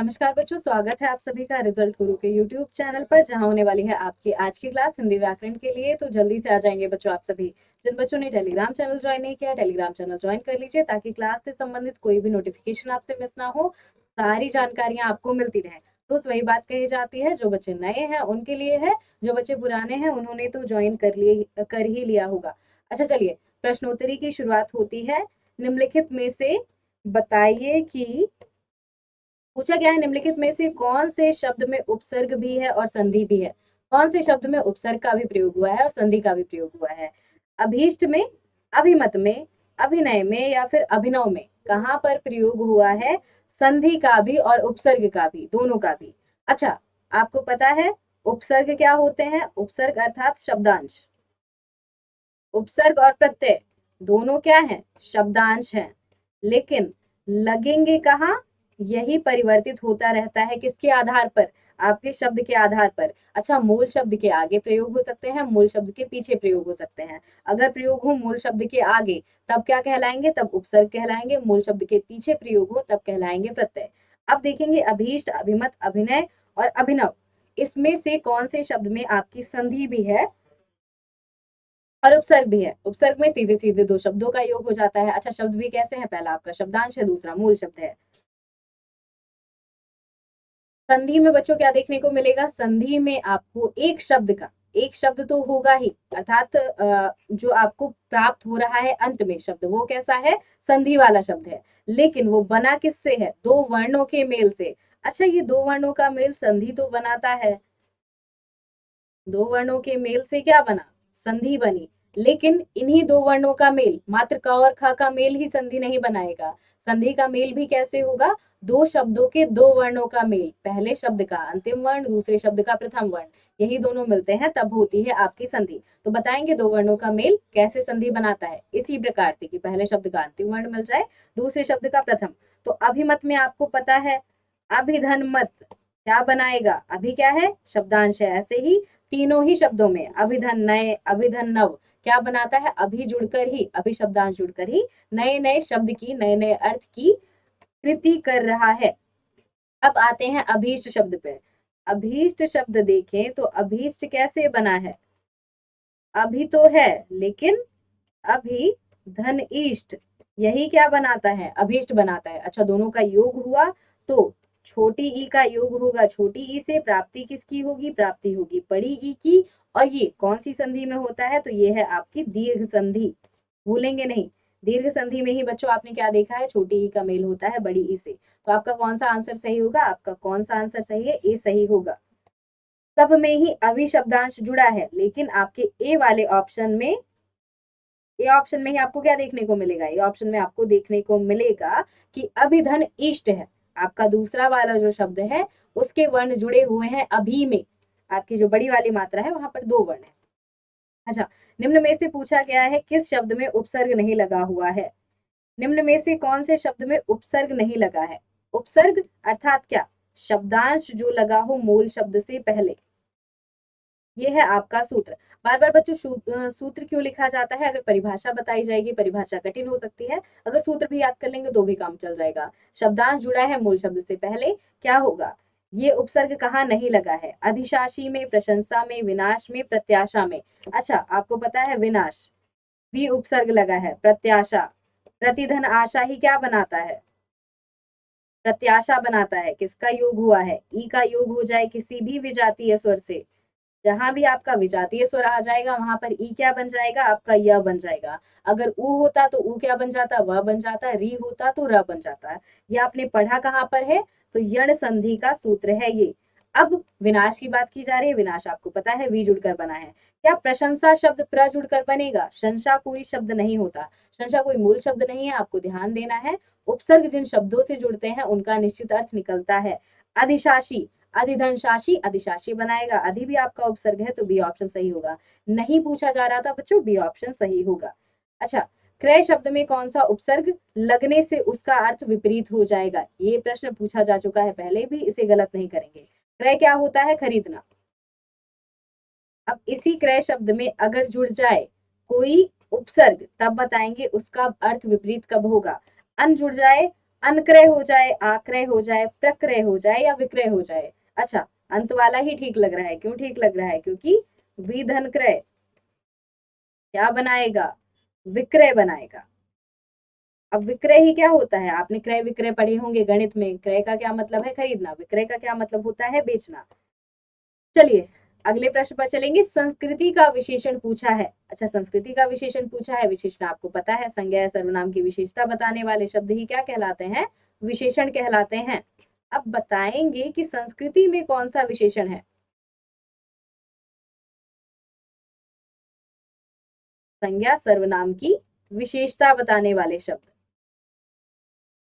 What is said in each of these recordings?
नमस्कार बच्चों, स्वागत है आप सभी का रिजल्ट गुरु के यूट्यूब चैनल पर, जहां होने वाली है आपकी आज की क्लास हिंदी व्याकरण के लिए। तो जल्दी से आ जाएंगे बच्चों आप सभी। जिन बच्चों ने टेलीग्राम चैनल ज्वाइन नहीं किया, टेलीग्राम चैनल ज्वाइन कर लीजिए ताकि क्लास से संबंधित कोई भी नोटिफिकेशन आपसे मिस ना हो, सारी जानकारियां आपको मिलती रहे। रोज वही बात कही जाती है, जो बच्चे नए हैं उनके लिए है, जो बच्चे पुराने हैं उन्होंने तो ज्वाइन कर ही लिया होगा। अच्छा चलिए, प्रश्नोत्तरी की शुरुआत होती है। निम्नलिखित में से बताइए कि पूछा गया है, निम्नलिखित में से कौन से शब्द में उपसर्ग भी है और संधि भी है। कौन से शब्द में उपसर्ग का भी प्रयोग हुआ है और संधि का भी प्रयोग हुआ है। अभीष्ट में, अभिमत में, अभिनय में या फिर अभिनव में कहाँ पर प्रयोग हुआ है संधि का भी और उपसर्ग का भी, दोनों का भी। अच्छा, आपको पता है उपसर्ग क्या होते हैं? उपसर्ग अर्थात शब्दांश। उपसर्ग और प्रत्यय दोनों क्या है? शब्दांश हैं। लेकिन लगेंगे कहाँ? यही परिवर्तित होता रहता है। किसके आधार पर? आपके शब्द के आधार पर। अच्छा, मूल शब्द के आगे प्रयोग हो सकते हैं, मूल शब्द के पीछे प्रयोग हो सकते हैं। अगर प्रयोग हो मूल शब्द के आगे तब क्या कहलाएंगे? तब उपसर्ग कहलाएंगे। मूल शब्द के पीछे प्रयोग हो तब कहलाएंगे प्रत्यय। अब देखेंगे अभीष्ट, अभिमत, अभिनय और अभिनव, इसमें से कौन से शब्द में आपकी संधि भी है और उपसर्ग भी है। उपसर्ग में सीधे सीधे दो शब्दों का योग हो जाता है। अच्छा, शब्द भी कैसे है? पहला आपका शब्दांश है, दूसरा मूल शब्द है। संधि में बच्चों क्या देखने को मिलेगा? संधि में आपको एक शब्द का, एक शब्द तो होगा ही, अर्थात जो आपको प्राप्त हो रहा है अंत में शब्द, वो कैसा है? संधि वाला शब्द है। लेकिन वो बना किससे है? दो वर्णों के मेल से। अच्छा, ये दो वर्णों का मेल संधि तो बनाता है। दो वर्णों के मेल से क्या बना? संधि बनी। लेकिन इन्हीं दो वर्णों का मेल, मात्र क और ख का मेल ही संधि नहीं बनाएगा। संधि का मेल भी कैसे होगा? दो शब्दों के दो वर्णों का मेल, पहले शब्द का अंतिम वर्ण, दूसरे शब्द का प्रथम वर्ण, यही दोनों मिलते हैं तब होती है आपकी संधि। तो बताएंगे दो वर्णों का मेल कैसे संधि बनाता है। इसी प्रकार से कि पहले शब्द का अंतिम वर्ण मिल जाए, दूसरे शब्द का प्रथम। तो अभिमत में आपको पता है अभिधन मत क्या बनाएगा? अभी क्या है? शब्दांश है। ऐसे ही तीनों ही शब्दों में अभिधन नए, अभिधन नव क्या बनाता है? अभी जुड़कर ही, अभी शब्दांश जुड़कर ही नए नए शब्द की, नए नए अर्थ की कृति कर रहा है। अब आते हैं अभीष्ट शब्द पे। अभीष्ट शब्द देखें तो अभीष्ट कैसे बना है? अभी तो है लेकिन अभी धन इष्ट, यही क्या बनाता है? अभीष्ट बनाता है। अच्छा, दोनों का योग हुआ तो छोटी ई का योग होगा छोटी ई से, प्राप्ति किसकी होगी? प्राप्ति होगी बड़ी ई की। और ये कौन सी संधि में होता है? तो ये है आपकी दीर्घ संधि। भूलेंगे नहीं, दीर्घ संधि में ही बच्चों आपने क्या देखा है? छोटी ई का मेल होता है बड़ी ई से। तो आपका कौन सा आंसर सही होगा? आपका कौन सा आंसर सही है? ए सही होगा। सब में ही अभी शब्दांश जुड़ा है, लेकिन आपके ए वाले ऑप्शन में, ये ऑप्शन में ही आपको क्या देखने को मिलेगा? ये ऑप्शन में आपको देखने को मिलेगा कि अभिधन इष्ट है। आपका दूसरा वाला जो शब्द है उसके वर्ण जुड़े हुए हैं अभी में। आपकी जो बड़ी वाली मात्रा है वहां पर दो वर्ण है। अच्छा, निम्न में से पूछा गया है किस शब्द में उपसर्ग नहीं लगा हुआ है। निम्न में से कौन से शब्द में उपसर्ग नहीं लगा है? उपसर्ग अर्थात क्या? शब्दांश जो लगा हो मूल शब्द से पहले। ये है आपका सूत्र। बार बार बच्चों सूत्र क्यों लिखा जाता है? अगर परिभाषा बताई जाएगी, परिभाषा कठिन हो सकती है, अगर सूत्र भी याद कर लेंगे तो भी काम चल जाएगा। शब्दांश जुड़ा है मूल शब्द से पहले, क्या होगा? ये उपसर्ग कहाँ नहीं लगा है? अधिशासी में, प्रशंसा में, विनाश में, प्रत्याशा में। अच्छा, आपको पता है विनाश भी उपसर्ग लगा है। प्रत्याशा, प्रतिधन आशा ही क्या बनाता है? प्रत्याशा बनाता है। किसका योग हुआ है? ई का योग हो जाए किसी भी विजातीय स्वर से, जहां भी आपका विजातीय स्वर आ जाएगा वहां पर ई क्या बन जाएगा? आपका य बन जाएगा। अगर उ होता तो उ क्या बन जाता? व बन जाता। री होता तो र बन जाता। ये आपने पढ़ा कहाँ पर है? तो यण संधि का सूत्र है ये। अब विनाश की बात की जा रही है। विनाश आपको पता है वी जुड़कर बना है। क्या प्रशंसा शब्द प्र जुड़कर बनेगा? शंसा कोई शब्द नहीं होता, शंसा कोई मूल शब्द नहीं है, आपको ध्यान देना है। उपसर्ग जिन शब्दों से जुड़ते हैं उनका निश्चित अर्थ निकलता है। अधिशासी, अधिधन शासी, अधिशासी बनाएगा। अधि भी आपका उपसर्ग है तो बी ऑप्शन सही होगा। नहीं पूछा जा रहा था बच्चों, बी ऑप्शन सही होगा। अच्छा, क्रय शब्द में कौन सा उपसर्ग लगने से उसका अर्थ विपरीत हो जाएगा? ये प्रश्न पूछा जा चुका है पहले भी, इसे गलत नहीं करेंगे। क्रय क्या होता है? खरीदना। अब इसी क्रय शब्द में अगर जुड़ जाए कोई उपसर्ग तब बताएंगे उसका अर्थ विपरीत कब होगा। अन जुड़ जाए अनक्रय हो जाए, आक्रय हो जाए, प्रक्रय हो जाए या विक्रय हो जाए। अच्छा, अंत वाला ही ठीक लग रहा है, क्यों ठीक लग रहा है? क्योंकि विधन क्रय क्या बनाएगा? विक्रय बनाएगा। अब विक्रय ही क्या होता है? आपने क्रय विक्रय पढ़े होंगे गणित में। क्रय का क्या मतलब है? खरीदना। विक्रय का क्या मतलब होता है? बेचना। चलिए अगले प्रश्न पर चलेंगे। संस्कृति का विशेषण पूछा है। अच्छा, संस्कृति का विशेषण पूछा है। विशेषण आपको पता है, संज्ञा या सर्वनाम की विशेषता बताने वाले शब्द ही क्या कहलाते हैं? विशेषण कहलाते हैं। अब बताएंगे कि संस्कृति में कौन सा विशेषण है। संज्ञा सर्वनाम की विशेषता बताने वाले शब्द,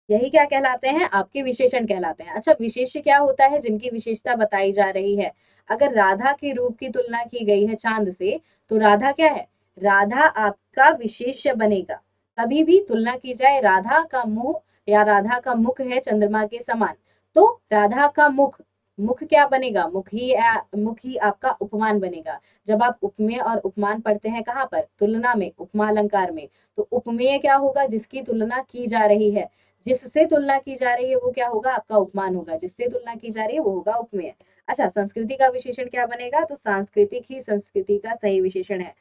यही क्या कहलाते हैं? आपके विशेषण कहलाते हैं। अच्छा, विशेष्य क्या होता है? जिनकी विशेषता बताई जा रही है। अगर राधा के रूप की तुलना की गई है चांद से, तो राधा क्या है? राधा आपका विशेष्य बनेगा। कभी भी तुलना की जाए, राधा का मुंह या राधा का मुख है चंद्रमा के समान, तो राधा का मुख, मुख क्या बनेगा? मुख ही आपका उपमान बनेगा। जब आप उपमेय और उपमान पढ़ते हैं कहाँ पर? तुलना में, उपमा अलंकार में। तो उपमेय क्या होगा? जिसकी तुलना की जा रही है। जिससे तुलना की जा रही है वो क्या होगा? आपका उपमान होगा। जिससे तुलना की जा रही है वो होगा उपमेय। अच्छा, संस्कृति का विशेषण क्या बनेगा? तो सांस्कृतिक ही संस्कृति का सही विशेषण है।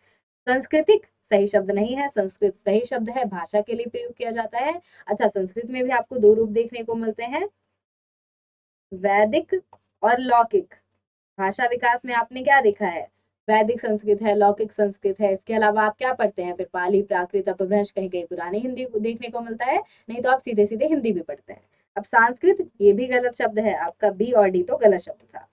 सांस्कृतिक सही शब्द नहीं है, संस्कृत सही शब्द है, भाषा के लिए प्रयोग किया जाता है। अच्छा, संस्कृत में भी आपको दो रूप देखने को मिलते हैं, वैदिक और लौकिक। भाषा विकास में आपने क्या देखा है? वैदिक संस्कृत है, लौकिक संस्कृत है। इसके अलावा आप क्या पढ़ते हैं फिर? पाली, प्राकृत, अपभ्रंश, कहीं कहीं पुरानी हिंदी देखने को मिलता है, नहीं तो आप सीधे सीधे हिंदी भी पढ़ते हैं। अब संस्कृत, ये भी गलत शब्द है, आपका बी और डी तो गलत शब्द था।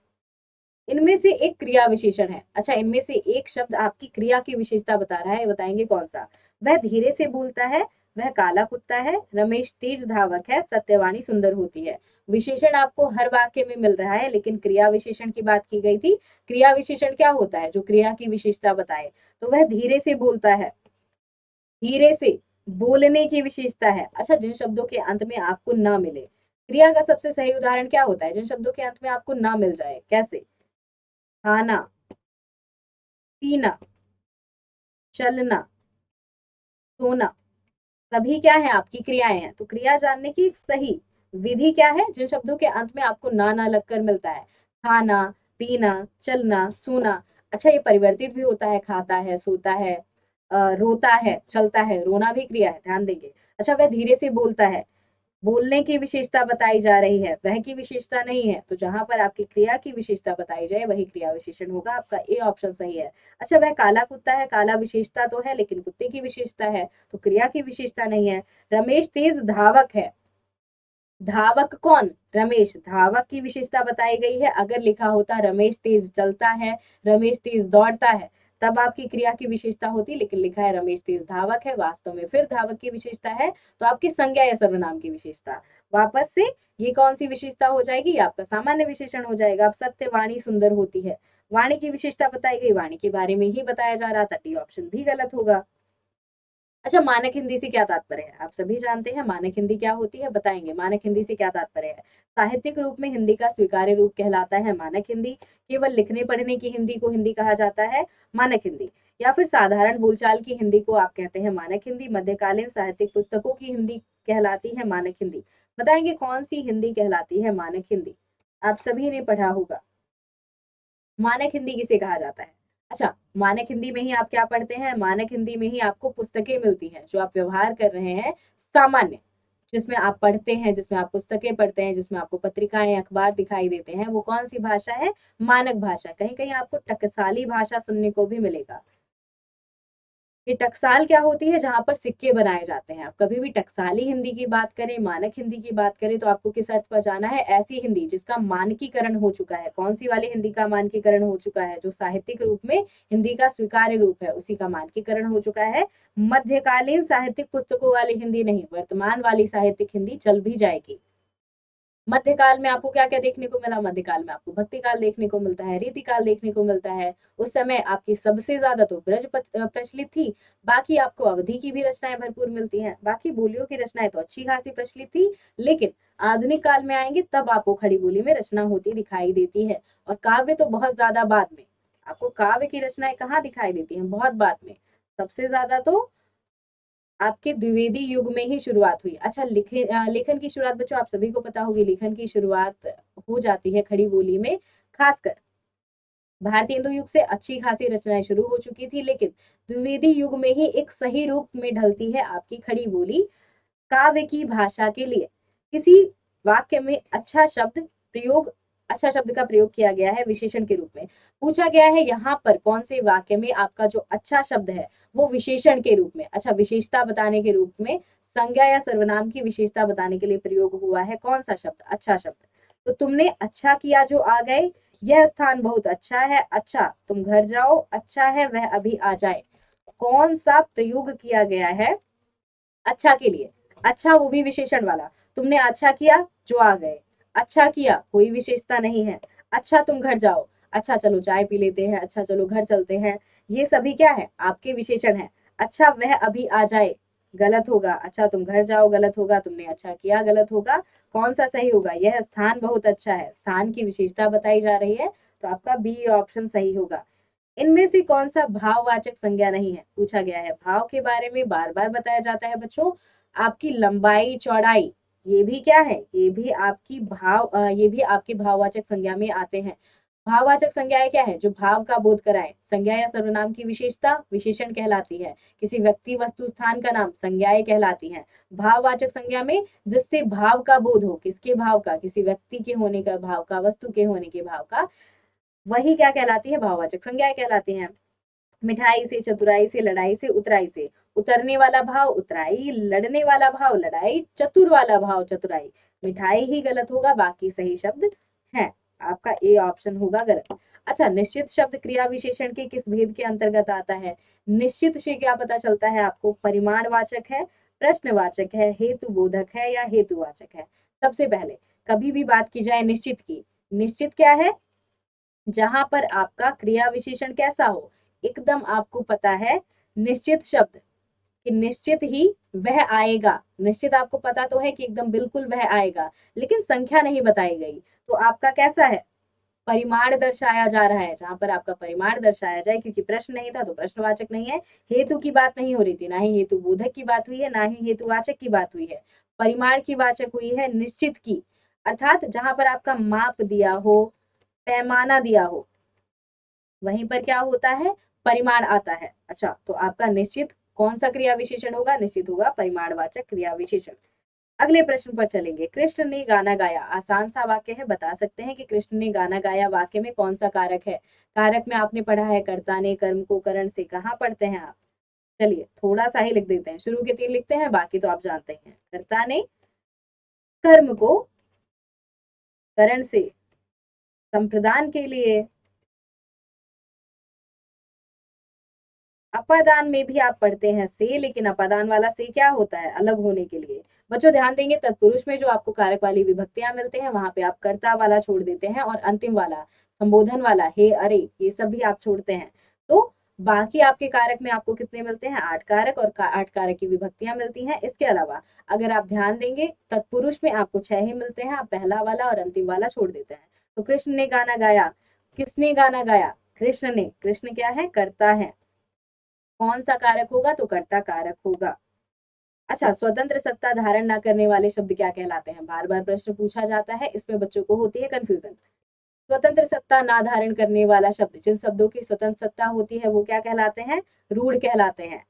इनमें से एक क्रिया विशेषण है। अच्छा, इनमें से एक शब्द आपकी क्रिया की विशेषता बता रहा है, बताएंगे कौन सा? वह धीरे से बोलता है, वह काला कुत्ता है, रमेश तेज धावक है, सत्यवाणी सुंदर होती है। विशेषण आपको हर वाक्य में मिल रहा है, लेकिन क्रिया विशेषण की बात की गई थी। क्रिया विशेषण क्या होता है? जो क्रिया की विशेषता बताए। तो वह धीरे से बोलता है, धीरे से बोलने की विशेषता है। अच्छा, जिन शब्दों के अंत में आपको ना मिले, क्रिया का सबसे सही उदाहरण क्या होता है? जिन शब्दों के अंत में आपको ना मिल जाए। कैसे? खाना, पीना, चलना, सोना, सभी क्या है? आपकी क्रियाएं हैं। तो क्रिया जानने की एक सही विधि क्या है? जिन शब्दों के अंत में आपको ना लगकर मिलता है। खाना, पीना, चलना, सोना। अच्छा, ये परिवर्तित भी होता है, खाता है, सोता है, रोता है, चलता है। रोना भी क्रिया है, ध्यान देंगे। अच्छा, वह धीरे से बोलता है, बोलने की विशेषता बताई जा रही है, वह की विशेषता नहीं है। तो जहां पर आपकी क्रिया की विशेषता बताई जाए वही क्रिया विशेषण होगा। आपका ए ऑप्शन सही है। अच्छा, वह काला कुत्ता है, काला विशेषता तो है लेकिन कुत्ते की विशेषता है, तो क्रिया की विशेषता नहीं है। रमेश तेज धावक है, धावक कौन? रमेश। धावक की विशेषता बताई गई है। अगर लिखा होता रमेश तेज चलता है, रमेश तेज दौड़ता है, तब आपकी क्रिया की विशेषता होती, लेकिन लिखा है रमेश तेज धावक है, वास्तव में फिर धावक की विशेषता है। तो आपकी संज्ञा या सर्वनाम की विशेषता। वापस से ये कौन सी विशेषता हो जाएगी? आपका सामान्य विशेषण हो जाएगा। अब सत्य वाणी सुंदर होती है, वाणी की विशेषता बताई गई, वाणी के बारे में ही बताया जा रहा था। डी ऑप्शन भी गलत होगा। अच्छा, मानक हिंदी से क्या तात्पर्य है? आप सभी जानते हैं मानक हिंदी क्या होती है, बताएंगे मानक हिंदी से क्या तात्पर्य है। साहित्यिक रूप में हिंदी का स्वीकार्य रूप कहलाता है मानक हिंदी। केवल लिखने पढ़ने की हिंदी को हिंदी कहा जाता है मानक हिंदी, या फिर साधारण बोलचाल की हिंदी को आप कहते हैं मानक हिंदी। मध्यकालीन साहित्यिक पुस्तकों की हिंदी कहलाती है मानक हिंदी। बताएंगे कौन सी हिंदी कहलाती है मानक हिंदी? आप सभी ने पढ़ा होगा, मानक हिंदी किसे कहा जाता है? अच्छा, मानक हिंदी में ही आप क्या पढ़ते हैं? मानक हिंदी में ही आपको पुस्तकें मिलती हैं, जो आप व्यवहार कर रहे हैं सामान्य, जिसमें आप पढ़ते हैं, जिसमें आप पुस्तकें पढ़ते हैं, जिसमें आपको पत्रिकाएं अखबार दिखाई देते हैं, वो कौन सी भाषा है? मानक भाषा। कहीं कहीं आपको टकसाली भाषा सुनने को भी मिलेगा। ये टकसाल क्या होती है? जहां पर सिक्के बनाए जाते हैं। आप कभी भी टकसाली हिंदी की बात करें, मानक हिंदी की बात करें, तो आपको किस अर्थ पर जाना है? ऐसी हिंदी जिसका मानकीकरण हो चुका है। कौन सी वाली हिंदी का मानकीकरण हो चुका है? जो साहित्यिक रूप में हिंदी का स्वीकार्य रूप है, उसी का मानकीकरण हो चुका है। मध्यकालीन साहित्यिक पुस्तकों वाली हिंदी नहीं, वर्तमान वाली साहित्यिक हिंदी चल भी जाएगी। मध्यकाल में आपको क्या क्या देखने को मिला? मध्यकाल में आपको भक्ति काल देखने को मिलता है, रीतिकाल देखने को मिलता है। उस समय आपकी सबसे ज्यादा तो ब्रज प्रचलित थी। बाकी आपको अवधि की भी रचनाएं भरपूर मिलती हैं, बाकी बोलियों की रचनाएं तो अच्छी खासी प्रचलित थी। लेकिन आधुनिक काल में आएंगे तब आपको खड़ी बोली में रचना होती दिखाई देती है। और काव्य तो बहुत ज्यादा बाद में। आपको काव्य की रचनाएं कहाँ दिखाई देती हैं? बहुत बाद में। सबसे ज्यादा तो आपके द्विवेदी युग में ही शुरुआत हुई। अच्छा, लेखन की शुरुआत बच्चों आप सभी को पता होगी, लेखन की शुरुआत हो जाती है खड़ी बोली में। खासकर भारतीय हिंदू युग से अच्छी खासी रचनाएं शुरू हो चुकी थी, लेकिन द्विवेदी युग में ही एक सही रूप में ढलती है आपकी खड़ी बोली काव्य की भाषा के लिए। किसी वाक्य में अच्छा शब्द का प्रयोग किया गया है विशेषण के रूप में। पूछा गया है यहाँ पर कौन से वाक्य में आपका जो अच्छा शब्द है वो विशेषण के रूप में, अच्छा विशेषता बताने के रूप में, संज्ञा या सर्वनाम की विशेषता बताने के लिए प्रयोग हुआ है। कौन सा शब्द? अच्छा शब्द। तो तुमने अच्छा किया जो आ गए, यह स्थान बहुत अच्छा है, अच्छा तुम घर जाओ, अच्छा है वह अभी आ जाए। कौन सा प्रयोग किया गया है अच्छा के लिए? अच्छा वो भी विशेषण वाला। तुमने अच्छा किया जो आ गए, अच्छा किया कोई विशेषता नहीं है, अच्छा तुम घर जाओ, अच्छा चलो चाय पी लेते हैं, अच्छा चलो घर चलते हैं, ये सभी क्या है? आपके विशेषण है। अच्छा वह अभी आ जाए गलत होगा, अच्छा तुम घर जाओ गलत होगा, तुमने अच्छा किया गलत होगा। कौन सा सही होगा? यह स्थान बहुत अच्छा है, स्थान की विशेषता बताई जा रही है, तो आपका बी ऑप्शन सही होगा। इनमें से कौन सा भाववाचक संज्ञा नहीं है? पूछा गया है। भाव के बारे में बार बार बताया जाता है बच्चों। आपकी लंबाई चौड़ाई, ये भी क्या है? ये भी आपकी भाववाचक संज्ञा में आते हैं। भाववाचक संज्ञाएं क्या है? जो भाव का बोध कराए। संज्ञा या सर्वनाम की विशेषता विशेषण कहलाती है। किसी व्यक्ति वस्तु स्थान का नाम संज्ञाएं कहलाती हैं। भाववाचक संज्ञा में जिससे भाव का बोध हो, किसके भाव का? किसी व्यक्ति के होने का भाव का, वस्तु के होने के भाव का, वही क्या कहलाती है? भाववाचक संज्ञाएं कहलाती हैं। मिठाई से, चतुराई से, लड़ाई से, उतराई से। उतरने वाला भाव उतराई, लड़ने वाला भाव लड़ाई, चतुर वाला भाव चतुराई। मिठाई ही गलत होगा, बाकी सही शब्द है। आपका ए ऑप्शन होगा गलत। अच्छा, निश्चित शब्द क्रिया विशेषण के किस भेद के अंतर्गत आता है? निश्चित से क्या पता चलता है आपको? परिमाणवाचक है, प्रश्नवाचक है, हेतु बोधक है या हेतुवाचक है? सबसे पहले कभी भी बात की जाए निश्चित की, निश्चित क्या है? जहां पर आपका क्रिया विशेषण कैसा हो, एकदम आपको पता है निश्चित शब्द कि निश्चित ही वह आएगा। निश्चित आपको पता तो है कि एकदम बिल्कुल वह आएगा, लेकिन संख्या नहीं बताई गई, तो आपका कैसा है? परिमाण दर्शाया जा रहा है। जहां पर आपका परिमाण दर्शाया जाए, क्योंकि प्रश्न नहीं था तो प्रश्नवाचक नहीं है, हेतु की बात नहीं हो रही थी, ना ही हेतु बोधक की बात हुई है, ना ही हेतुवाचक की बात हुई है, परिमाण की वाचक हुई है, निश्चित की। अर्थात जहां पर आपका माप दिया हो, पैमाना दिया हो, वहीं पर क्या होता है? परिमाण आता है। अच्छा, तो आपका निश्चित कौन सा क्रिया विशेषण होगा? निश्चित होगा परिमाणवाचक क्रिया विशेषण। अगले प्रश्न पर चलेंगे। कृष्ण ने गाना गाया, आसान सा वाक्य है, बता सकते हैं कि कृष्ण ने गाना गाया वाक्य में कौन सा कारक है? कारक में आपने पढ़ा है कर्ता ने, कर्म को करण से, कहाँ पढ़ते हैं आप? चलिए थोड़ा सा ही लिख देते हैं, शुरू के 3 लिखते हैं, बाकी तो आप जानते हैं। कर्ता ने कर्म को करण से संप्रदान के लिए, अपादान में भी आप पढ़ते हैं से, लेकिन अपादान वाला से क्या होता है? अलग होने के लिए। बच्चों ध्यान देंगे, तत्पुरुष में जो आपको कारक वाली विभक्तियां मिलते हैं, वहां पे आप कर्ता वाला छोड़ देते हैं, और अंतिम वाला संबोधन वाला हे अरे ये सब भी आप छोड़ते हैं। तो बाकी आपके कारक में आपको कितने मिलते हैं? 8 कारक, और 8 कारक की विभक्तियां मिलती हैं। इसके अलावा अगर आप ध्यान देंगे, तत्पुरुष में आपको 6 ही मिलते हैं, आप पहला वाला और अंतिम वाला छोड़ देते हैं। तो कृष्ण ने गाना गाया, किसने गाना गाया? कृष्ण ने। कृष्ण क्या है? कर्ता है। कौन सा कारक होगा? तो कर्ता कारक होगा। अच्छा, स्वतंत्र सत्ता धारण न करने वाले शब्द क्या कहलाते हैं? बार बार प्रश्न पूछा जाता है, इसमें बच्चों को होती है कंफ्यूजन। स्वतंत्र सत्ता ना धारण करने वाला शब्द, जिन शब्दों की स्वतंत्र सत्ता होती है वो क्या कहलाते हैं? रूढ़ कहलाते हैं।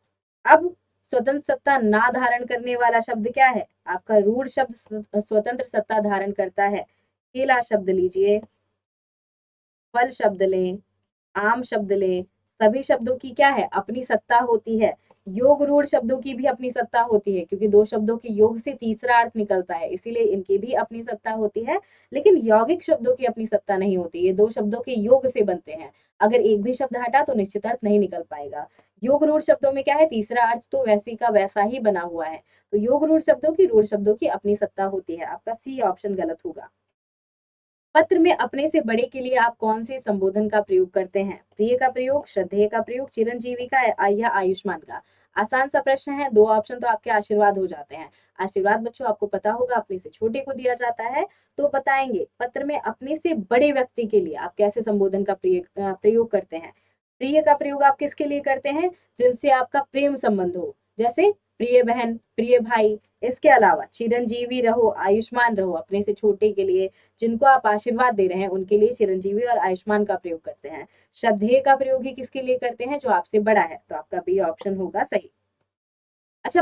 अब स्वतंत्र सत्ता ना धारण करने वाला शब्द क्या है? आपका रूढ़ शब्द स्वतंत्र सत्ता धारण करता है। केला शब्द लीजिए, फल शब्द लें, आम शब्द लें, सभी शब्दों की क्या है? अपनी सत्ता होती है। योग रूढ़ शब्दों की भी अपनी सत्ता होती है, क्योंकि 2 शब्दों के योग से तीसरा अर्थ निकलता है, इसीलिए इनकी भी अपनी सत्ता होती है। लेकिन यौगिक शब्दों की अपनी सत्ता नहीं होती, ये 2 शब्दों के योग से बनते हैं। अगर एक भी शब्द हटा तो निश्चित अर्थ नहीं निकल पाएगा। योग रूढ़ शब्दों में क्या है? तीसरा अर्थ तो वैसी का वैसा ही बना हुआ है। तो योग रूढ़ शब्दों की अपनी सत्ता होती है। आपका सी ऑप्शन गलत होगा। पत्र में अपने से बड़े के लिए आप कौन से संबोधन का प्रयोग करते हैं? प्रिय का प्रयोग, श्रद्धेय का प्रयोग, चिरंजीवी का या आयुष्मान का? आसान सा प्रश्न है, 2 ऑप्शन तो आपके आशीर्वाद हो जाते हैं। आशीर्वाद बच्चों आपको पता होगा अपने से छोटे को दिया जाता है, तो बताएंगे पत्र में अपने से बड़े व्यक्ति के लिए आप कैसे संबोधन का प्रयोग करते हैं? प्रिय का प्रयोग आप किसके लिए करते हैं? जिनसे आपका प्रेम संबंध हो, जैसे प्रिय बहन, प्रिय भाई। इसके अलावा चिरंजीवी रहो, आयुष्मान रहो, अपने से छोटे के लिए, जिनको आप आशीर्वाद दे रहे हैं उनके लिए चिरंजीवी और आयुष्मान का प्रयोग करते हैं। श्रद्धेय का प्रयोग ही किसके लिए करते हैं? जो आपसे बड़ा है। तो आपका बी ऑप्शन होगा सही। अच्छा,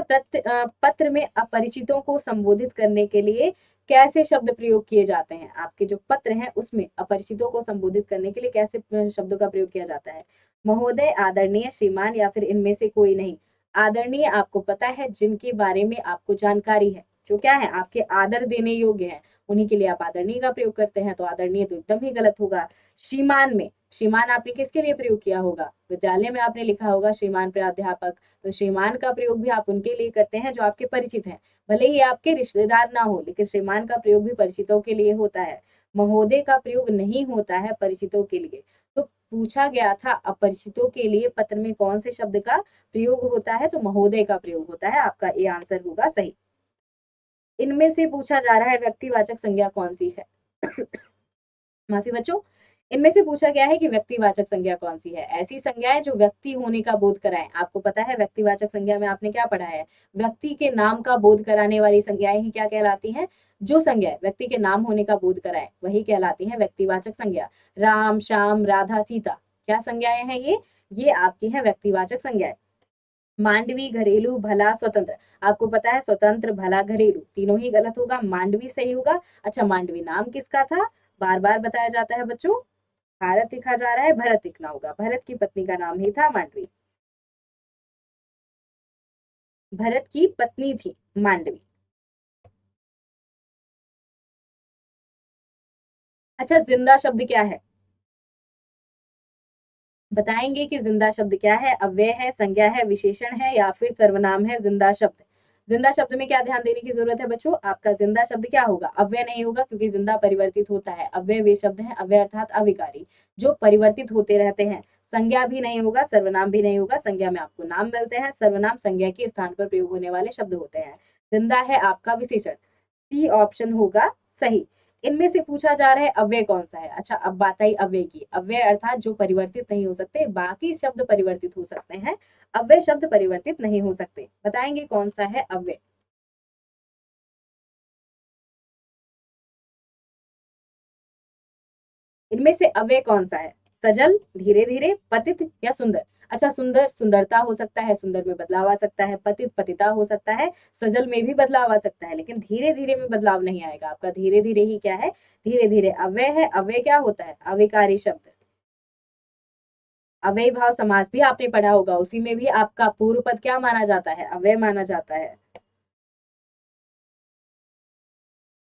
पत्र में अपरिचितों को संबोधित करने के लिए कैसे शब्द प्रयोग किए जाते हैं? आपके जो पत्र हैं उसमें अपरिचितों को संबोधित करने के लिए कैसे शब्दों का प्रयोग किया जाता है? महोदय, आदरणीय, श्रीमान या फिर इनमें से कोई नहीं। आदरणीय आपको पता है, जिनके बारे में आपको जानकारी है, जो क्या है, आपके आदर देने योग्य है, उन्हीं के लिए आप आदरणीय का प्रयोग करते हैं। तो आदरणीय तो एकदम ही गलत होगा। श्रीमान में, श्रीमान आपने किसके लिए प्रयोग किया होगा? विद्यालय में आपने लिखा होगा श्रीमान प्राध्यापक, तो श्रीमान का प्रयोग भी आप उनके लिए करते हैं जो आपके परिचित हैं, भले ही आपके रिश्तेदार ना हो, लेकिन श्रीमान का प्रयोग भी परिचितों के लिए होता है। महोदय का प्रयोग नहीं होता है परिचितों के लिए। तो पूछा गया था अपरिचितों के लिए पत्र में कौन से शब्द का प्रयोग होता है? तो महोदय का प्रयोग होता है। आपका ए आंसर होगा सही। इनमें से पूछा जा रहा है व्यक्तिवाचक संज्ञा कौन सी है? माफी बच्चों, इनमें से पूछा गया है कि व्यक्तिवाचक संज्ञा कौन सी है? ऐसी संज्ञाएं जो व्यक्ति होने का बोध कराएं। आपको पता है व्यक्तिवाचक संज्ञा में आपने क्या पढ़ा है? व्यक्ति के नाम का बोध कराने वाली संज्ञाएं ही क्या कहलाती हैं? जो संज्ञा व्यक्ति के नाम होने का बोध कराए वही कहलाती है व्यक्तिवाचक संज्ञा। राम, श्याम, राधा, सीता, क्या संज्ञाएं हैं ये आपकी है व्यक्तिवाचक संज्ञाएं। मांडवी, घरेलू, भला, स्वतंत्र। आपको पता है स्वतंत्र, भला, घरेलू तीनों ही गलत होगा, मांडवी सही होगा। अच्छा, मांडवी नाम किसका था? बार बार बताया जाता है बच्चों, भारत लिखा जा रहा है, भरत लिखना होगा। भरत की पत्नी का नाम ही था मांडवी। भरत की पत्नी थी मांडवी। अच्छा, जिंदा शब्द क्या है? बताएंगे कि जिंदा शब्द क्या है? अव्यय है, संज्ञा है, विशेषण है या फिर सर्वनाम है? जिंदा शब्द, जिंदा शब्द में क्या ध्यान देने की जरूरत है बच्चों? आपका जिंदा शब्द क्या होगा? अव्यय नहीं होगा, क्योंकि जिंदा परिवर्तित होता है। अव्यय वे शब्द हैं, अव्यय अर्थात अविकारी, जो परिवर्तित होते रहते हैं। संज्ञा भी नहीं होगा, सर्वनाम भी नहीं होगा। संज्ञा में आपको नाम मिलते हैं, सर्वनाम संज्ञा के स्थान पर प्रयोग होने वाले शब्द होते हैं। जिंदा है आपका विशेषण। सी ऑप्शन होगा सही। इनमें से पूछा जा रहा है अव्यय कौन सा है? अच्छा, अब बात आई अव्यय की। अव्यय अर्थात जो परिवर्तित नहीं हो सकते, बाकी शब्द परिवर्तित हो सकते हैं, अव्यय शब्द परिवर्तित नहीं हो सकते। बताएंगे कौन सा है अव्यय? इनमें से अव्यय कौन सा है? सजल, धीरे धीरे, पतित या सुंदर? अच्छा, सुंदर, सुंदरता हो सकता है, सुंदर में बदलाव आ सकता है। पतित, पतिता हो सकता है। सजल में भी बदलाव आ सकता है, लेकिन धीरे धीरे में बदलाव नहीं आएगा। आपका धीरे धीरे ही क्या है? धीरे धीरे अव्यय है। अव्यय क्या होता है? अविकारी शब्द। अव्ययी भाव समास भी आपने पढ़ा होगा, उसी में भी आपका पूर्व पद क्या माना जाता है? अव्यय माना जाता है।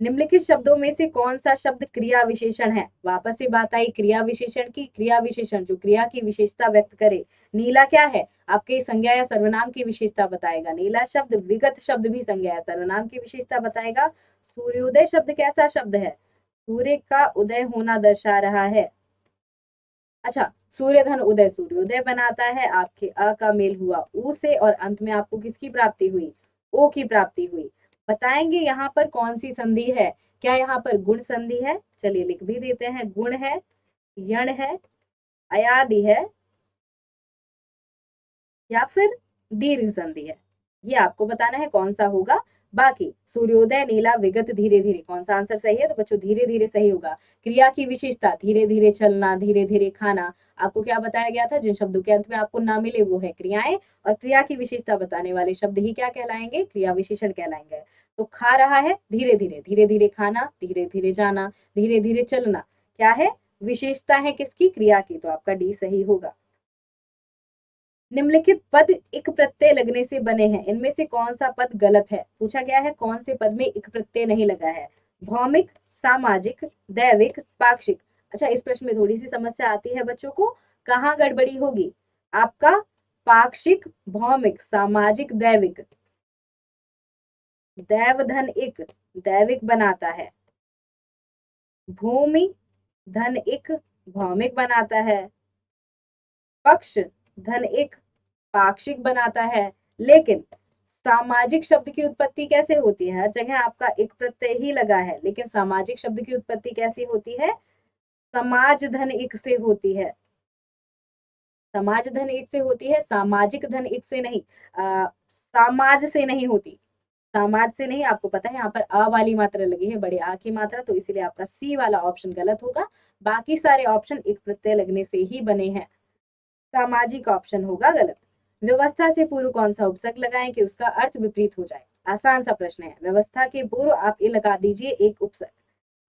निम्नलिखित शब्दों में से कौन सा शब्द क्रिया विशेषण है? वापस से बात आई क्रिया विशेषण की। क्रिया विशेषण जो क्रिया की विशेषता व्यक्त करे। नीला क्या है? आपके संज्ञा या सर्वनाम की विशेषता बताएगा। नीला शब्द। विगत शब्द भी संज्ञा या सर्वनाम की विशेषता बताएगा। सूर्योदय शब्द कैसा शब्द है? सूर्य का उदय होना दर्शा रहा है। अच्छा, सूर्य धन उदय, सूर्योदय बनाता है। आपके अ का मेल हुआ ऊ से और अंत में आपको किसकी प्राप्ति हुई? ओ की प्राप्ति हुई। बताएंगे यहाँ पर कौन सी संधि है? क्या यहाँ पर गुण संधि है? चलिए लिख भी देते हैं। गुण है, यण है, अयादि है या फिर दीर्घ संधि है? ये आपको बताना है कौन सा होगा। बाकी सूर्योदय, नीला, विगत, धीरे धीरे, कौन सा आंसर सही है? तो बच्चों धीरे धीरे सही होगा। क्रिया की विशेषता धीरे धीरे चलना, धीरे धीरे खाना। आपको क्या बताया गया था? जिन शब्दों के अंत में आपको ना मिले वो है क्रियाएं, और क्रिया की विशेषता बताने वाले शब्द ही क्या कहलाएंगे? क्रिया विशेषण कहलाएंगे। तो खा रहा है, धीरे धीरे, धीरे धीरे खाना, धीरे धीरे जाना, धीरे धीरे चलना, क्या है? विशेषता है किसकी? क्रिया की। तो आपका डी सही होगा। निम्नलिखित पद इक प्रत्यय लगने से बने हैं, इनमें से कौन सा पद गलत है? पूछा गया है कौन से पद में इक प्रत्यय नहीं लगा है। भौमिक, सामाजिक, दैविक, पाक्षिक। अच्छा, इस प्रश्न में थोड़ी सी समस्या आती है बच्चों को। कहाँ गड़बड़ी होगी? आपका पाक्षिक, भौमिक, सामाजिक, दैविक। दैव धन इक, दैविक बनाता है। भूमि धन इक, भौमिक बनाता है। पक्ष धन इक, पाक्षिक बनाता है। लेकिन सामाजिक शब्द की उत्पत्ति कैसे होती है? हर जगह आपका एक प्रत्यय ही लगा है, लेकिन सामाजिक शब्द की उत्पत्ति कैसी होती है? समाज धन इक से होती है। समाज धन एक से होती है, सामाजिक धन एक से नहीं, समाज से नहीं होती, समाज से नहीं। आपको पता है यहाँ पर अ वाली मात्रा लगी है, बड़े आ की मात्रा, तो इसीलिए आपका सी वाला ऑप्शन गलत होगा। बाकी सारे ऑप्शन एक प्रत्यय लगने से ही बने हैं। सामाजिक ऑप्शन होगा गलत। व्यवस्था से पूर्व कौन सा उपसर्ग लगाएं कि उसका अर्थ विपरीत हो जाए? आसान सा प्रश्न है। व्यवस्था के पूर्व आप ये लगा दीजिए एक उपसर्ग।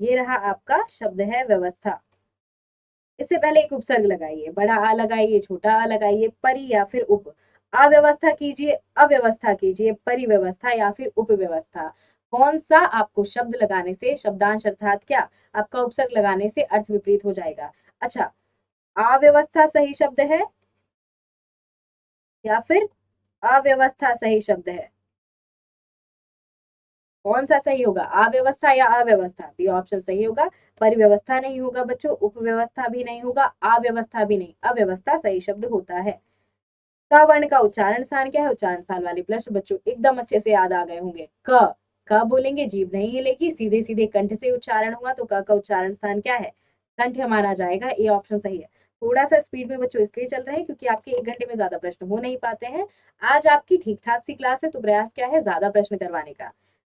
ये रहा आपका शब्द है व्यवस्था, इससे पहले एक उपसर्ग लगाइए, बड़ा आ लगाइए, छोटा आ लगाइए, परि या फिर उप। अव्यवस्था कीजिए, अव्यवस्था कीजिए, परिव्यवस्था या फिर उपव्यवस्था। कौन सा आपको शब्द लगाने से, शब्दांश अर्थात क्या, आपका उपसर्ग लगाने से अर्थ विपरीत हो जाएगा? अच्छा, अव्यवस्था सही शब्द है या फिर अव्यवस्था सही शब्द है? कौन सा सही होगा, अव्यवस्था या अव्यवस्था? बी ऑप्शन सही होगा। परिव्यवस्था नहीं होगा बच्चों, उपव्यवस्था भी नहीं होगा, अव्यवस्था भी नहीं, अव्यवस्था सही शब्द होता है। क वर्ण का उच्चारण स्थान क्या है? उच्चारण स्थान वाले प्रश्न बच्चों एकदम अच्छे से याद आ गए होंगे। क बोलेंगे, जीभ नहीं हिलेगी, सीधे सीधे कंठ से उच्चारण हुआ, तो क का उच्चारण स्थान क्या है? कंठ माना जाएगा। ये ऑप्शन सही है। थोड़ा सा स्पीड में बच्चों इसलिए चल रहे हैं क्योंकि आपके 1 घंटे में ज्यादा प्रश्न हो नहीं पाते हैं। आज आपकी ठीक ठाक सी क्लास है, तो प्रयास क्या है, ज्यादा प्रश्न करवाने का।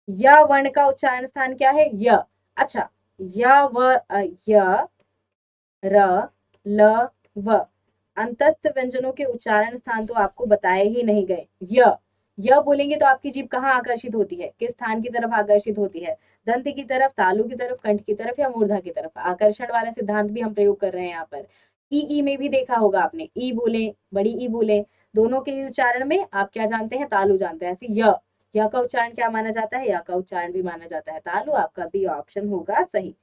य वर्ण का उच्चारण स्थान क्या है? य। अच्छा, य, र, ल, व। अंतस्थ व्यंजनों के उच्चारण स्थान तो आपको बताए ही नहीं गए। य बोलेंगे तो आपकी जीभ कहाँ आकर्षित होती है, किस स्थान की तरफ आकर्षित होती है? दंत की तरफ, तालु की तरफ, कंठ की तरफ या मूर्धा की तरफ? आकर्षण वाला सिद्धांत भी हम प्रयोग कर रहे हैं यहाँ पर। ई में भी देखा होगा आपने, ई बोले, बड़ी ई बोले, दोनों के उच्चारण में आप क्या जानते हैं? तालु जानते हैं। ऐसे य का उच्चारण क्या माना जाता है? या का उच्चारण भी माना जाता है तालु। आपका बी ऑप्शन होगा सही।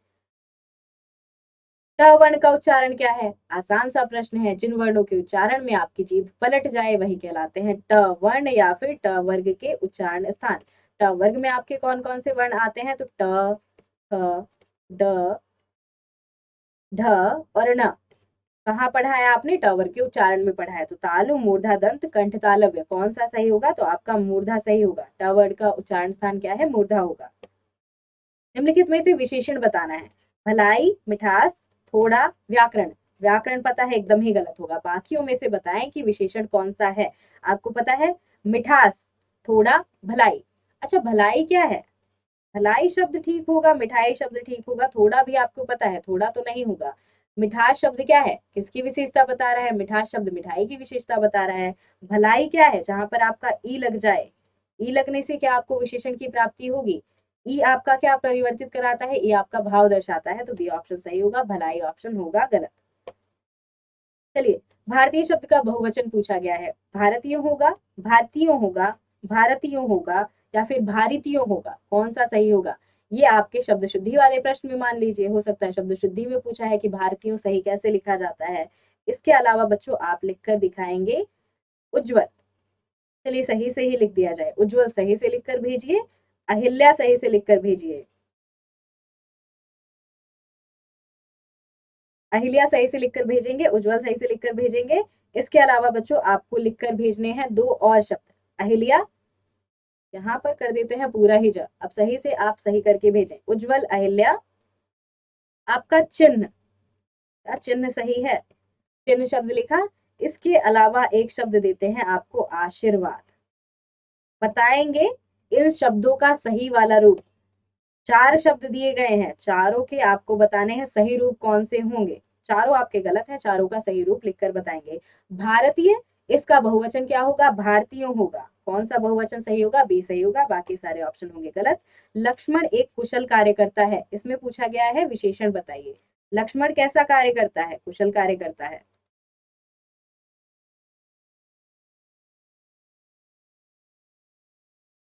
ट वर्ण का उच्चारण क्या है? आसान सा प्रश्न है। जिन वर्णों के उच्चारण में आपकी जीभ पलट जाए वही कहलाते हैं ट वर्ण या फिर ट वर्ग के उच्चारण स्थान। ट वर्ग में आपके कौन कौन से वर्ण आते हैं? तो ट, ठ, ड, ढ और न। कहाँ पढ़ा है आपने? ट वर्ग के उच्चारण में पढ़ा है। तो तालु, मूर्धा, दंत, कंठ, तालव्य, कौन सा सही होगा? तो आपका मूर्धा सही होगा। ट वर्ग का उच्चारण स्थान क्या है? मूर्धा होगा। निम्नलिखित में से विशेषण बताना है। भलाई, मिठास, थोड़ा, व्याकरण। व्याकरण पता है एकदम ही गलत होगा। बाकियों में से बताएं कि विशेषण कौन सा है। आपको पता है मिठास, थोड़ा, भलाई। अच्छा, भलाई क्या है? भलाई शब्द ठीक होगा, मिठाई शब्द ठीक होगा, थोड़ा भी आपको पता है, थोड़ा तो नहीं होगा। मिठास शब्द क्या है? किसकी विशेषता बता रहा है? मिठास शब्द मिठाई की विशेषता बता रहा है। भलाई क्या है? जहां पर आपका ई लग जाए, ई लगने से क्या आपको विशेषण की प्राप्ति होगी? ई आपका क्या परिवर्तित कराता है? ई आपका भाव दर्शाता है। तो बी ऑप्शन सही होगा, भलाई ऑप्शन होगा गलत। चलिए, भारतीय शब्द का बहुवचन पूछा गया है। भारतीय होगा, भारतीयों होगा, भारतीयों होगा या फिर भारतीयों होगा? कौन सा सही होगा? ये आपके शब्द शुद्धि वाले प्रश्न में मान लीजिए, हो सकता है शब्द शुद्धि में पूछा है कि भारतीयों सही कैसे लिखा जाता है। इसके अलावा बच्चों आप लिखकर दिखाएंगे उज्जवल। चलिए, सही से ही लिख दिया जाए। उज्जवल सही से लिखकर भेजिए, अहिल्या सही से लिखकर भेजिए। अहिल्या सही से लिखकर भेजेंगे, उज्जवल सही से लिखकर भेजेंगे। इसके अलावा बच्चों आपको लिखकर भेजने हैं 2 और शब्द। अहिल्या, यहाँ पर कर देते हैं पूरा ही ज। अब सही से आप सही करके भेजें। उज्जवल, अहिल्या। आपका चिन्ह, क्या चिन्ह सही है? चिन्ह शब्द लिखा। इसके अलावा एक शब्द देते हैं आपको, आशीर्वाद। बताएंगे इन शब्दों का सही वाला रूप। 4 शब्द दिए गए हैं, चारों के आपको बताने हैं सही रूप कौन से होंगे। चारों आपके गलत हैं, चारों का सही रूप लिखकर बताएंगे। भारतीय, इसका बहुवचन क्या होगा? भारतीयों होगा। कौन सा बहुवचन सही होगा? बी सही होगा, बाकी सारे ऑप्शन होंगे गलत। लक्ष्मण एक कुशल कार्यकर्ता है, इसमें पूछा गया है विशेषण बताइए। लक्ष्मण कैसा कार्य करता है? कुशल कार्य करता है।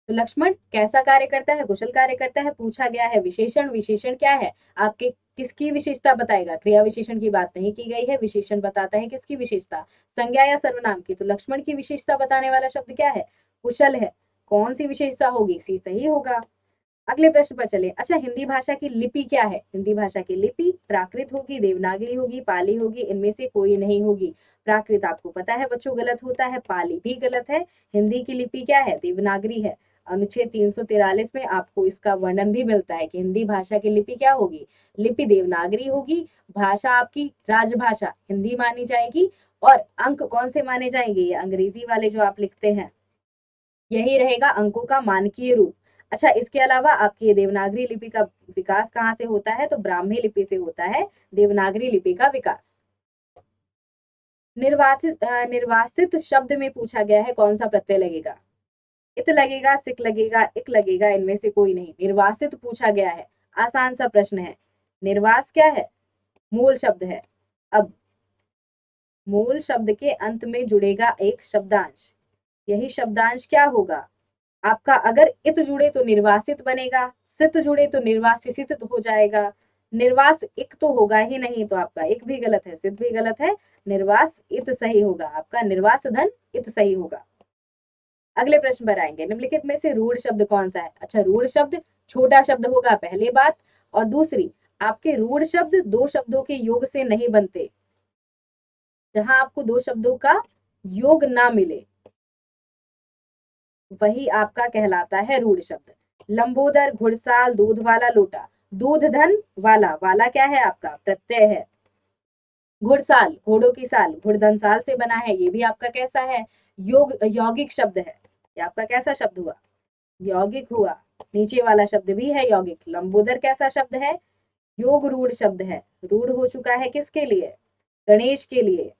तो लक्ष्मण कैसा कार्य करता है? कुशल कार्य करता है। पूछा गया है विशेषण, विशेषण क्या है? आपके किसकी विशेषता बताएगा? क्रिया विशेषण की बात नहीं की गई है, विशेषण बताता है किसकी विशेषता? संज्ञा या सर्वनाम की। तो लक्ष्मण की विशेषता बताने वाला शब्द क्या है? कुशल है। कौन सी विशेषता होगी? सी सही होगा। अगले प्रश्न पर चले। अच्छा, हिंदी भाषा की लिपि क्या है? हिंदी भाषा की लिपि प्राकृत होगी, देवनागरी होगी, पाली होगी, इनमें से कोई नहीं होगी। प्राकृत आपको पता है बच्चों गलत होता है, पाली भी गलत है। हिंदी की लिपि क्या है? देवनागरी है। अनुच्छेद 343 में आपको इसका वर्णन भी मिलता है कि हिंदी भाषा की लिपि क्या होगी? लिपि देवनागरी होगी। भाषा आपकी राजभाषा हिंदी मानी जाएगी और अंक कौन से माने जाएंगे, ये अंग्रेजी वाले जो आप लिखते हैं, यही रहेगा अंकों का मानकीय रूप। अच्छा, इसके अलावा आपकी ये देवनागरी लिपि का विकास कहाँ से होता है, तो ब्राह्मी लिपि से होता है देवनागरी लिपि का विकास। निर्वासित शब्द में पूछा गया है कौन सा प्रत्यय लगेगा, इत लगेगा, सिक लगेगा, इक लगेगा, इनमें से कोई नहीं। निर्वासित पूछा गया है, आसान सा प्रश्न है। निर्वास क्या है, मूल शब्द है। अब मूल शब्द के अंत में जुड़ेगा एक शब्दांश, यही शब्दांश क्या होगा आपका, अगर इत जुड़े तो निर्वासित बनेगा, सित जुड़े तो निर्वासित हो जाएगा, निर्वास इक तो होगा ही नहीं, तो आपका इक भी गलत है, सित भी गलत है, निर्वास इत सही होगा, आपका निर्वास धन इत सही होगा। अगले प्रश्न पर आएंगे, निम्नलिखित में से रूढ़ शब्द कौन सा है। अच्छा, रूढ़ शब्द छोटा शब्द होगा पहली बात, और दूसरी आपके रूढ़ शब्द दो शब्दों के योग से नहीं बनते, जहां आपको दो शब्दों का योग ना मिले वही आपका कहलाता है रूढ़ शब्द। लंबोदर, घुड़साल, दूध वाला लोटा, दूध धन वाला, वाला क्या है आपका प्रत्यय है। घुड़साल घोड़ों की साल, घुड़धन साल से बना है, ये भी आपका कैसा है, यौगिक शब्द है, ये आपका कैसा शब्द हुआ, यौगिक हुआ। नीचे वाला शब्द भी है यौगिक। लंबोदर कैसा शब्द है, योग रूढ़ शब्द है, रूढ़ हो चुका है किसके लिए, गणेश के लिए।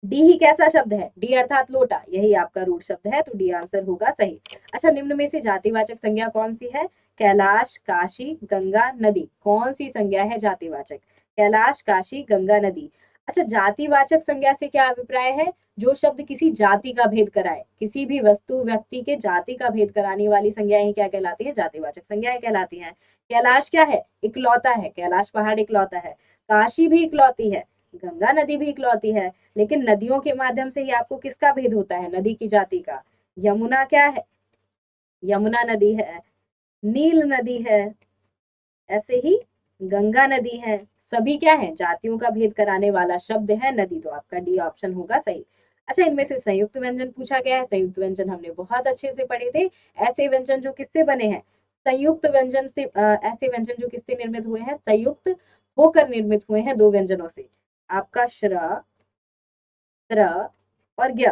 डी ही कैसा शब्द है, डी अर्थात लोटा, यही आपका रूढ़ शब्द है, तो डी आंसर होगा सही। अच्छा, निम्न में से जातिवाचक संज्ञा कौन सी है, कैलाश, काशी, गंगा, नदी, कौन सी संज्ञा है जातिवाचक, कैलाश, काशी, गंगा, नदी। अच्छा, जातिवाचक संज्ञा से क्या अभिप्राय है, जो शब्द किसी जाति का भेद कराए, किसी भी वस्तु व्यक्ति के जाति का भेद कराने वाली संज्ञाएं क्या कहलाती है, जातिवाचक संज्ञाएं कहलाती हैं। कैलाश क्या है, इकलौता है, कैलाश पहाड़ इकलौता है। काशी भी इकलौती है, गंगा नदी भी इकलौती है, लेकिन नदियों के माध्यम से ही आपको किसका भेद होता है, नदी की जाति का। यमुना क्या है, यमुना नदी है, नील नदी है, ऐसे ही गंगा नदी है, सभी क्या है, जातियों का भेद कराने वाला शब्द है नदी, तो आपका डी ऑप्शन होगा सही। अच्छा, इनमें से संयुक्त व्यंजन पूछा गया है, संयुक्त व्यंजन हमने बहुत अच्छे से पढ़े थे। ऐसे व्यंजन जो किससे बने हैं, संयुक्त व्यंजन से, ऐसे व्यंजन जो किससे निर्मित हुए हैं, संयुक्त होकर निर्मित हुए हैं दो व्यंजनों से, आपका श्र, त्र और ज्ञ,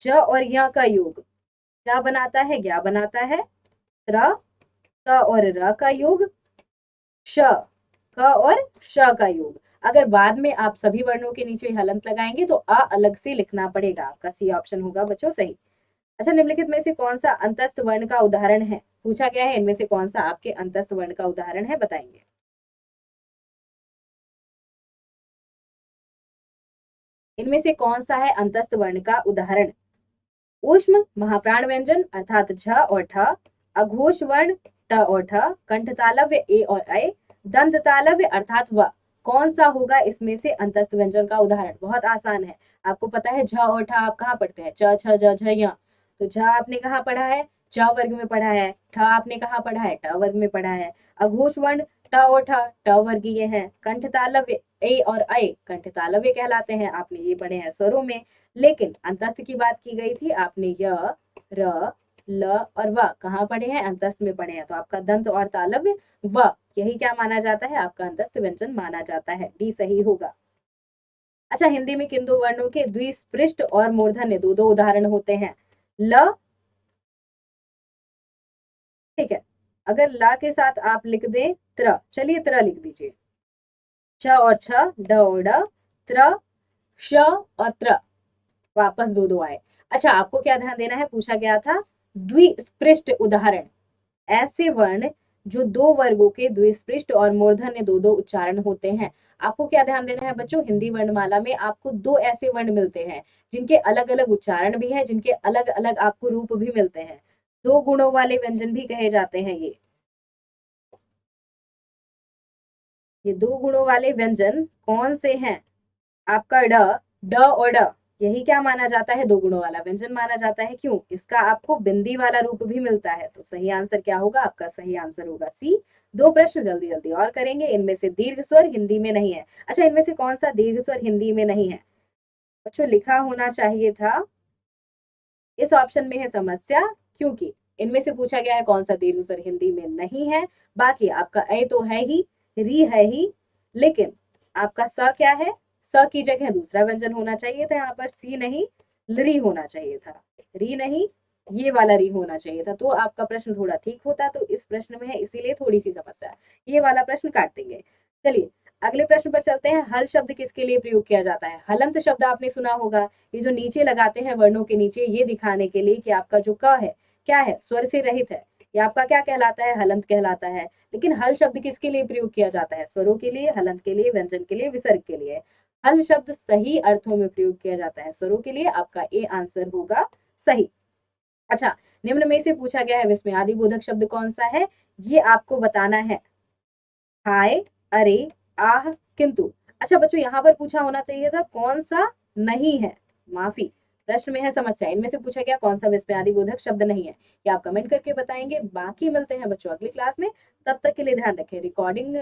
ज और य का योग क्या बनाता है, ज्ञ बनाता है। त्र, त और र का योग, श, क और श का योग। अगर बाद में आप सभी वर्णों के नीचे हलंत लगाएंगे तो अ अलग से लिखना पड़ेगा, आपका सी ऑप्शन होगा बच्चों सही। अच्छा, निम्नलिखित में से कौन सा अंतस्थ वर्ण का उदाहरण है, पूछा गया है इनमें से कौन सा आपके अंतस्थ वर्ण का उदाहरण है, बताएंगे। इनमें से कौन सा है अंतस्थ वर्ण का उदाहरण, ऊष्म महाप्राण व्यंजन अर्थात झ और ठ, अघोष वर्ण ट और ठ, कंठ तालव्य ए और ऐ, दंत तालव्य अर्थात व, कौन सा होगा इसमें से अंतस्थ व्यंजन का उदाहरण। बहुत आसान है, आपको पता है झ और ठ आप कहाँ पढ़ते हैं, च छ ज झ य, तो झ आपने कहाँ पढ़ा है, च वर्ग में पढ़ा है, ठ आपने कहाँ पढ़ा है, ट वर्ग में पढ़ा है। अघोष वर्ण ट और ठ, ट वर्गीय है। कंठ तालव्य ए और ऐ, कंठ तालव्य कहलाते हैं, आपने ये पढ़े हैं स्वरों में। लेकिन अंतस्थ की बात की गई थी, आपने य, र, ल और व कहाँ पढ़े हैं, अंतस्थ में पढ़े हैं, तो आपका दंत और तालव्य व, यही क्या माना जाता है, आपका अंतस्थ व्यंजन माना जाता है, डी सही होगा। अच्छा, हिंदी में किन दो वर्णों के द्विस्पृष्ट और मूर्धन्य दो दो उदाहरण होते हैं, ल, ठीक है, अगर ला के साथ आप लिख दें त्र, चलिए त्र लिख दीजिए, छ और छ, ड और ड, त्र, श और त्र, वापस दो दो आए। अच्छा, आपको क्या ध्यान देना है, पूछा गया था द्विस्पृष्ट उदाहरण, ऐसे वर्ण जो दो वर्गों के द्विस्पृष्ट और मूर्धन्य दो दो उच्चारण होते हैं। आपको क्या ध्यान देना है बच्चों, हिंदी वर्णमाला में आपको दो ऐसे वर्ण मिलते हैं जिनके अलग अलग उच्चारण भी है, जिनके अलग अलग आपको रूप भी मिलते हैं, दो गुणों वाले व्यंजन भी कहे जाते हैं। ये दो गुणों वाले व्यंजन कौन से हैं, आपका ड, ड और ड, यही क्या माना जाता है, दो गुणों वाला व्यंजन माना जाता है। क्यों, इसका आपको बिंदी वाला रूप भी मिलता है, तो सही आंसर क्या होगा, आपका सही आंसर होगा सी। दो प्रश्न जल्दी जल्दी और करेंगे, इनमें से दीर्घ स्वर हिंदी में नहीं है। अच्छा, इनमें से कौन सा दीर्घ स्वर हिंदी में नहीं है, बच्चों लिखा होना चाहिए था, इस ऑप्शन में है समस्या, क्योंकि इनमें से पूछा गया है कौन सा दीर्घ स्वर हिंदी में नहीं है। बाकी आपका ऐ तो है ही, री है ही, लेकिन आपका स क्या है, स की जगह दूसरा व्यंजन होना चाहिए था, यहाँ पर सी नहीं री होना चाहिए था, री नहीं ये वाला री होना चाहिए था, तो आपका प्रश्न थोड़ा ठीक होता। तो इस प्रश्न में है, इसीलिए थोड़ी सी समस्या है, ये वाला प्रश्न काट देंगे। चलिए अगले प्रश्न पर चलते हैं। हल शब्द किसके लिए प्रयोग किया जाता है? हलंत शब्द आपने सुना होगा, ये जो नीचे लगाते हैं वर्णों के नीचे, ये दिखाने के लिए कि आपका जो क है क्या है, स्वर से रहित है, ये आपका क्या कहलाता है? हलंत कहलाता है। लेकिन हल शब्द किसके लिए प्रयोग किया जाता है? स्वरों के लिए, हलंत के लिए, व्यंजन के लिए, विसर्ग के लिए। हल शब्द सही अर्थों में प्रयोग किया जाता है स्वरों के लिए, आपका ए आंसर होगा सही। अच्छा, निम्न में से पूछा गया है विस्मयादि बोधक शब्द कौन सा है? ये आपको बताना है। हाय, अरे, आह, किंतु। अच्छा बच्चों, यहाँ पर पूछा होना चाहिए था कौन सा नहीं है, माफी, प्रश्न में है समस्या, इनमें से पूछा गया कौन सा विस्मयादि बोधक शब्द नहीं है, ये आप कमेंट करके बताएंगे। बाकी मिलते हैं बच्चों अगली क्लास में, तब तक के लिए ध्यान रखें। रिकॉर्डिंग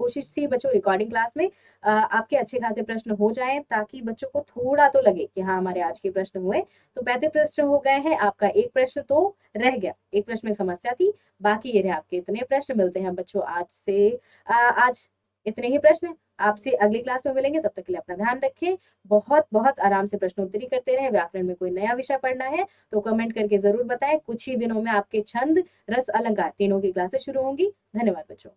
कोशिश थी बच्चों रिकॉर्डिंग क्लास में आपके अच्छे खासे प्रश्न हो जाएं, ताकि बच्चों को थोड़ा तो लगे कि हाँ हमारे आज के प्रश्न हुए। तो 35 प्रश्न हो गए हैं, आपका एक प्रश्न तो रह गया, एक प्रश्न में समस्या थी, बाकी ये रहे आपके इतने प्रश्न। मिलते हैं बच्चों आज इतने ही प्रश्न, आपसे अगली क्लास में मिलेंगे। तब तक के लिए अपना ध्यान रखें, बहुत बहुत आराम से प्रश्नोत्तरी करते रहें। व्याकरण में कोई नया विषय पढ़ना है तो कमेंट करके जरूर बताएं। कुछ ही दिनों में आपके छंद, रस, अलंकार तीनों की क्लासेस शुरू होंगी। धन्यवाद बच्चों।